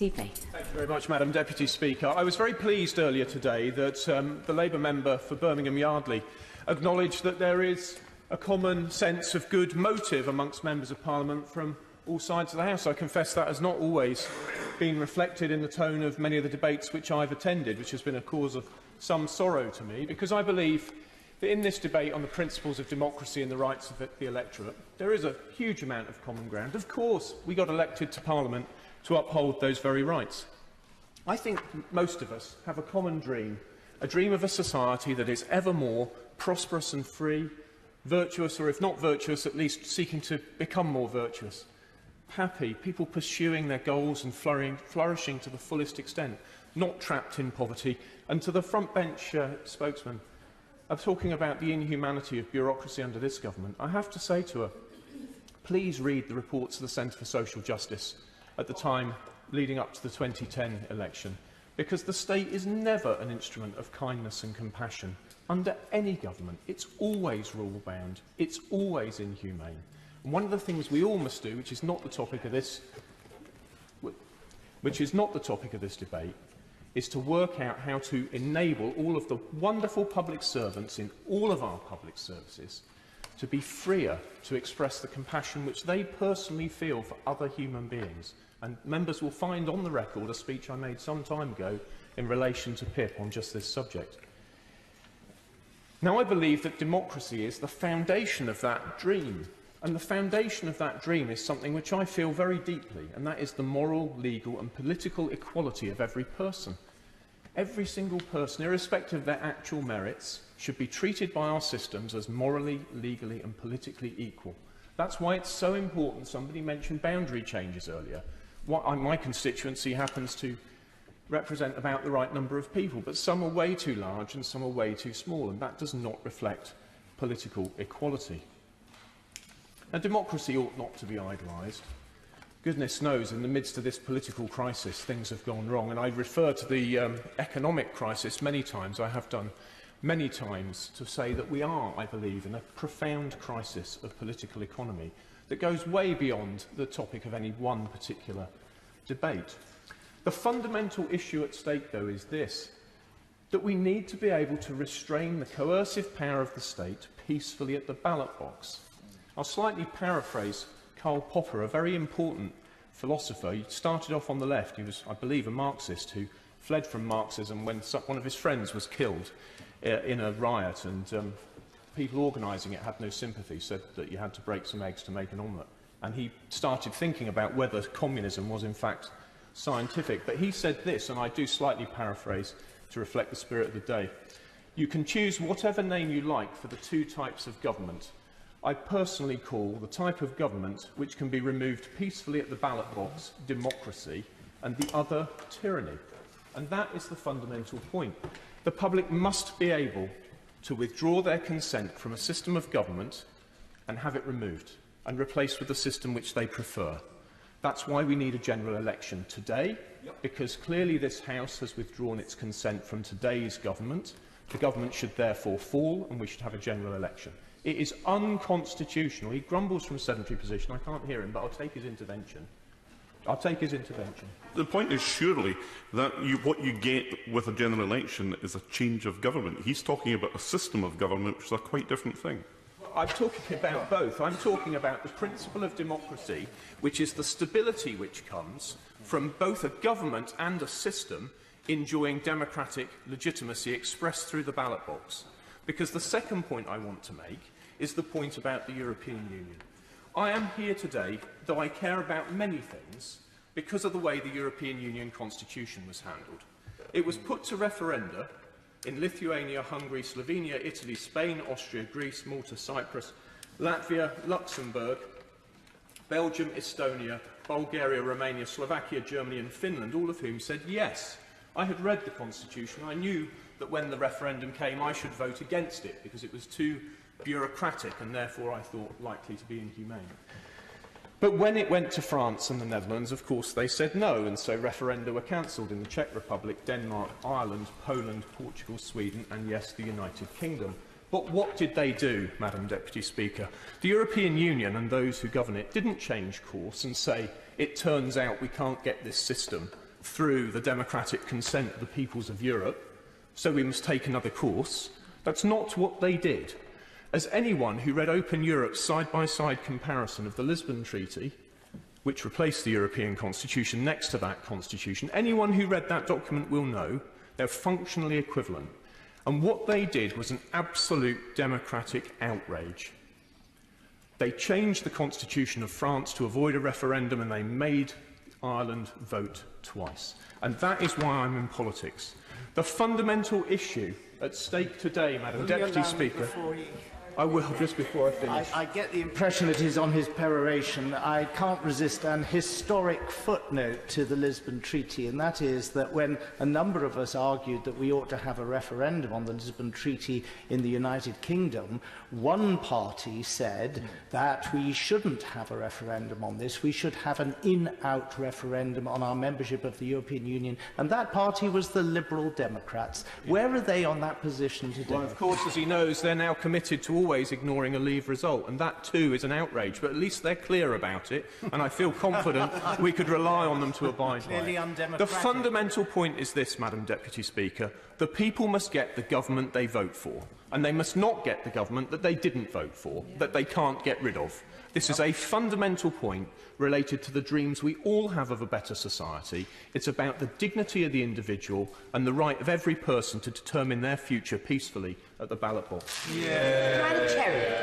Thank you very much, Madam Deputy Speaker. I was very pleased earlier today that the Labour member for Birmingham Yardley acknowledged that there is a common sense of good motive amongst members of Parliament from all sides of the House. I confess that has not always been reflected in the tone of many of the debates which I've attended, which has been a cause of some sorrow to me, because I believe that in this debate on the principles of democracy and the rights of the electorate, there is a huge amount of common ground. Of course, we got elected to Parliament to uphold those very rights. I think most of us have a common dream, a dream of a society that is ever more prosperous and free, virtuous, or if not virtuous, at least seeking to become more virtuous, happy, people pursuing their goals and flourishing to the fullest extent, not trapped in poverty. And to the front bench spokesman, of talking about the inhumanity of bureaucracy under this government, I have to say to her, please read the reports of the Centre for Social Justice at the time leading up to the 2010 election, because the state is never an instrument of kindness and compassion under any government. It's always rule-bound, it's always inhumane. And one of the things we all must do, which is not the topic of this debate, is to work out how to enable all of the wonderful public servants in all of our public services to be freer to express the compassion which they personally feel for other human beings. And members will find on the record a speech I made some time ago in relation to PIP on just this subject. Now, I believe that democracy is the foundation of that dream. And the foundation of that dream is something which I feel very deeply, and that is the moral, legal and political equality of every person. Every single person, irrespective of their actual merits, should be treated by our systems as morally, legally and politically equal. That's why it's so important. Somebody mentioned boundary changes earlier. My constituency happens to represent about the right number of people, but some are way too large and some are way too small, and that does not reflect political equality. Now, democracy ought not to be idolised. Goodness knows, in the midst of this political crisis, things have gone wrong. And I refer to the economic crisis many times. I have done many times to say that we are, I believe, in a profound crisis of political economy that goes way beyond the topic of any one particular debate. The fundamental issue at stake, though, is this, that we need to be able to restrain the coercive power of the state peacefully at the ballot box. I'll slightly paraphrase Karl Popper, a very important philosopher. He started off on the left. He was, I believe, a Marxist who fled from Marxism when one of his friends was killed in a riot, and people organising it had no sympathy, said that you had to break some eggs to make an omelette. And he started thinking about whether communism was in fact scientific. But he said this, and I do slightly paraphrase to reflect the spirit of the day: you can choose whatever name you like for the two types of government. I personally call the type of government which can be removed peacefully at the ballot box democracy, and the other tyranny. And that is the fundamental point. The public must be able to withdraw their consent from a system of government and have it removed and replaced with a system which they prefer. That's why we need a general election today, because clearly this House has withdrawn its consent from today's government. The government should therefore fall, and we should have a general election. It is unconstitutional. He grumbles from sedentary position. I can't hear him, but I'll take his intervention. The point is surely that what you get with a general election is a change of government. He's talking about a system of government, which is a quite different thing. I'm talking about both. I'm talking about the principle of democracy, which is the stability which comes from both a government and a system enjoying democratic legitimacy expressed through the ballot box. Because the second point I want to make is the point about the European Union. I am here today, though I care about many things, because of the way the European Union constitution was handled. It was put to referenda in Lithuania, Hungary, Slovenia, Italy, Spain, Austria, Greece, Malta, Cyprus, Latvia, Luxembourg, Belgium, Estonia, Bulgaria, Romania, Slovakia, Germany and Finland, all of whom said yes. I had read the constitution. I knew that when the referendum came I should vote against it because it was too bureaucratic and therefore I thought likely to be inhumane. But when it went to France and the Netherlands, of course, they said no, and so referenda were cancelled in the Czech Republic, Denmark, Ireland, Poland, Portugal, Sweden and, yes, the United Kingdom. But what did they do, Madam Deputy Speaker? The European Union and those who govern it didn't change course and say, it turns out we can't get this system through the democratic consent of the peoples of Europe, so we must take another course. That's not what they did. As anyone who read Open Europe's side-by-side comparison of the Lisbon Treaty, which replaced the European Constitution, next to that Constitution, anyone who read that document will know they're functionally equivalent. And what they did was an absolute democratic outrage. They changed the Constitution of France to avoid a referendum, and they made Ireland vote twice. And that is why I'm in politics. The fundamental issue at stake today, Madam Deputy Speaker... I will, just before I finish. I get the impression it is on his peroration. I can't resist an historic footnote to the Lisbon Treaty, and that is that when a number of us argued that we ought to have a referendum on the Lisbon Treaty in the United Kingdom, one party said that we shouldn't have a referendum on this. We should have an in-out referendum on our membership of the European Union, and that party was the Liberal Democrats. Where are they on that position today? Well, of course, as he knows, they're now committed to always ignoring a Leave result, and that too is an outrage, but at least they're clear about it, and I feel confident we could rely on them to abide by it. The fundamental point is this, Madam Deputy Speaker: the people must get the government they vote for, and they must not get the government that they didn't vote for, that they can't get rid of. This is a fundamental point related to the dreams we all have of a better society. It's about the dignity of the individual and the right of every person to determine their future peacefully at the ballot box. Yeah.